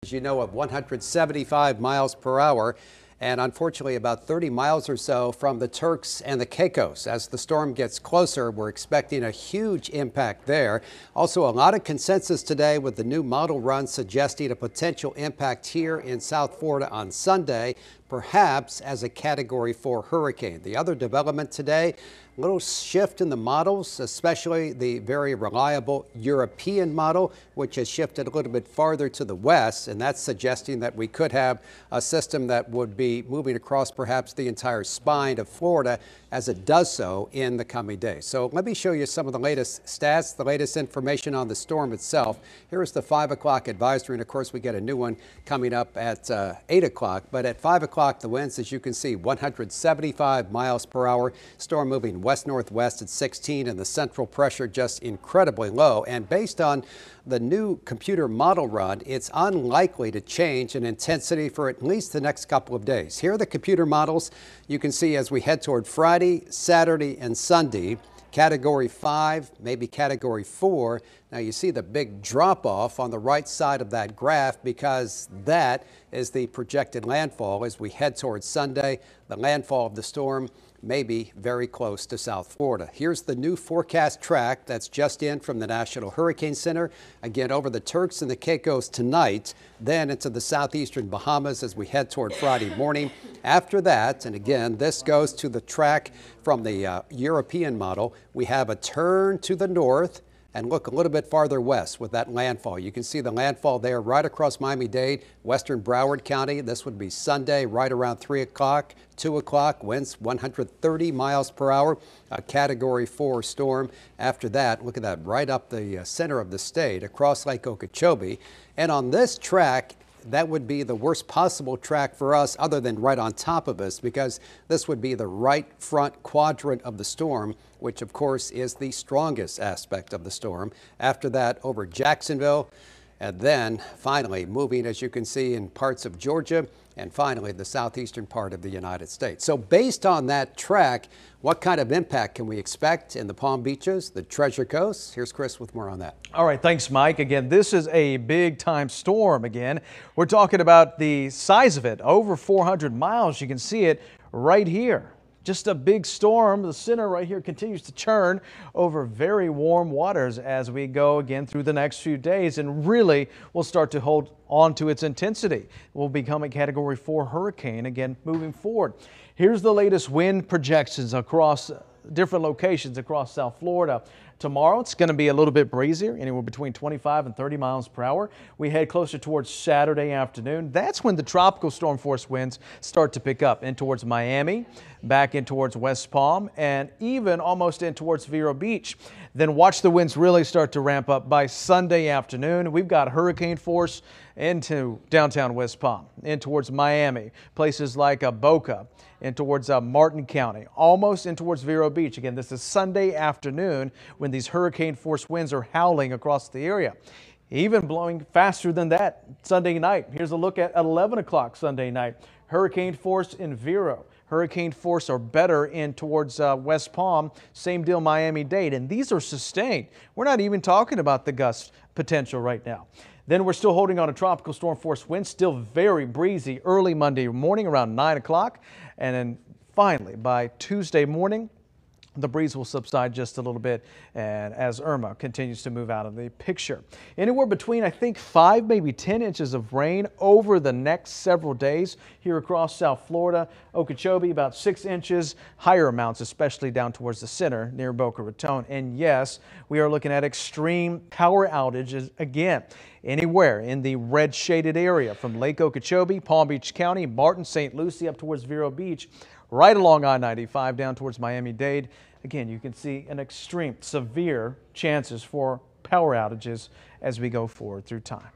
as you know, of 175 miles per hour. And unfortunately, about 30 miles or so from the Turks and the Caicos. As the storm gets closer, we're expecting a huge impact there. Also, a lot of consensus today with the new model run suggesting a potential impact here in South Florida on Sunday, perhaps as a Category 4 hurricane. The other development today, a little shift in the models, especially the very reliable European model, which has shifted a little bit farther to the west, and that's suggesting that we could have a system that would be moving across perhaps the entire spine of Florida as it does so in the coming days. So let me show you some of the latest stats, the latest information on the storm itself. Here is the 5 o'clock advisory, and of course we get a new one coming up at 8 o'clock. But at 5 o'clock, the winds, as you can see, 175 miles per hour. Storm moving west-northwest at 16, and the central pressure just incredibly low. And based on the new computer model run, it's unlikely to change in intensity for at least the next couple of days. Here are the computer models. You can see as we head toward Friday, Saturday, and Sunday, Category 5, maybe Category 4. Now you see the big drop off on the right side of that graph because that is the projected landfall as we head towards Sunday. The landfall of the storm may be very close to South Florida. Here's the new forecast track that's just in from the National Hurricane Center. Again, over the Turks and the Caicos tonight, then into the southeastern Bahamas as we head toward Friday morning. After that, and again, this goes to the track from the European model, we have a turn to the north and look a little bit farther west with that landfall. You can see the landfall there right across Miami-Dade, western Broward County. This would be Sunday right around 3 o'clock, 2 o'clock, winds 130 miles per hour, a Category 4 storm. After that, look at that, right up the center of the state across Lake Okeechobee. And on this track, that would be the worst possible track for us other than right on top of us, because this would be the right front quadrant of the storm, which of course is the strongest aspect of the storm. After that, over Jacksonville, and then finally moving, as you can see, in parts of Georgia, and finally the southeastern part of the United States. So based on that track, what kind of impact can we expect in the Palm Beaches, the Treasure Coast? Here's Chris with more on that. All right, thanks, Mike. Again, this is a big time storm. Again, we're talking about the size of it, over 400 miles. You can see it right here. Just a big storm. The center right here continues to churn over very warm waters as we go again through the next few days, and really will start to hold on to its intensity. It will become a Category 4 hurricane again moving forward. Here's the latest wind projections across different locations across South Florida. Tomorrow, it's going to be a little bit breezier, anywhere between 25 and 30 miles per hour. We head closer towards Saturday afternoon. That's when the tropical storm force winds start to pick up in towards Miami, back in towards West Palm, and even almost in towards Vero Beach. Then watch the winds really start to ramp up by Sunday afternoon. We've got hurricane force into downtown West Palm, in towards Miami, places like Boca, in towards Martin County, almost in towards Vero Beach. Again, this is Sunday afternoon when these hurricane force winds are howling across the area. Even blowing faster than that Sunday night. Here's a look at 11 o'clock Sunday night. Hurricane force in Vero. Hurricane force or better in towards West Palm. Same deal Miami-Dade. And these are sustained. We're not even talking about the gust potential right now. Then we're still holding on a tropical storm force wind, still very breezy early Monday morning around 9 o'clock. And then finally by Tuesday morning, the breeze will subside just a little bit, and as Irma continues to move out of the picture. Anywhere between, I think, 5, maybe 10 inches of rain over the next several days here across South Florida. Okeechobee, about 6 inches, higher amounts, especially down towards the center near Boca Raton. And yes, we are looking at extreme power outages again, anywhere in the red shaded area from Lake Okeechobee, Palm Beach County, Martin, St. Lucie, up towards Vero Beach, right along I-95 down towards Miami-Dade. Again, you can see an extreme, severe chances for power outages as we go forward through time.